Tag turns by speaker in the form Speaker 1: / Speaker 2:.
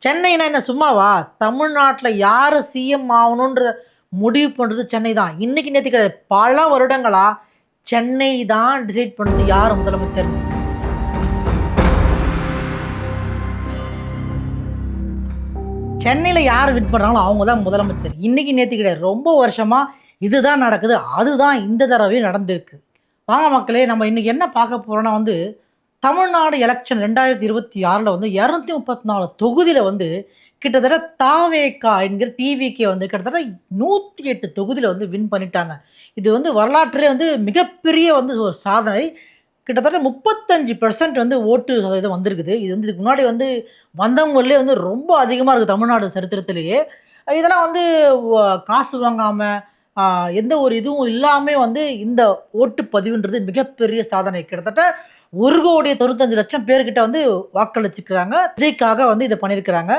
Speaker 1: சென்னைனா என்ன சும்மாவா? தமிழ்நாட்டுல யாரு சிஎம் ஆவணுன்ற முடிவு பண்றது சென்னை தான். இன்னைக்கு நேத்து கிடையாது. பல வருடங்களா சென்னை தான் டிசைட் பண்ணுது யார் முதலமைச்சர்ன்னு. சென்னையில யார் வின் பண்றாங்களோ அவங்க தான் முதலமைச்சர். இன்னைக்கு நேத்து கிடையாது. ரொம்ப வருஷமா இதுதான் நடக்குது. அதுதான் இந்த தடவையும் நடந்திருக்கு. வாங்க மக்களே, நம்ம இன்னைக்கு என்ன பார்க்க போறோம்னா தமிழ்நாடு எலக்ஷன் 2026ல 234 தொகுதியில கிட்டத்தட்ட தாவேகா என்கிற டிவிகே கிட்டத்தட்ட 108 தொகுதியில வின் பண்ணிட்டாங்க. இது வரலாற்றிலே மிகப்பெரிய ஒரு சாதனை. கிட்டத்தட்ட 35% ஓட்டு சதவீதம் வந்திருக்குது. இது இதுக்கு முன்னாடி வந்தவங்கள்லயே ரொம்ப அதிகமா இருக்கு தமிழ்நாடு சரித்திரத்திலேயே. இதெல்லாம் வ காசு வாங்காம, அ எந்த ஒரு இதுவும் இல்லாம இந்த ஓட்டு பதிவுன்றது மிகப்பெரிய சாதனை. கிட்டத்தட்ட 1,95,00,000 பேர்கிட்ட வாக்களிச்சுக்கிறாங்க. விஜய்க்காக இத பண்ணியிருக்கிறாங்க.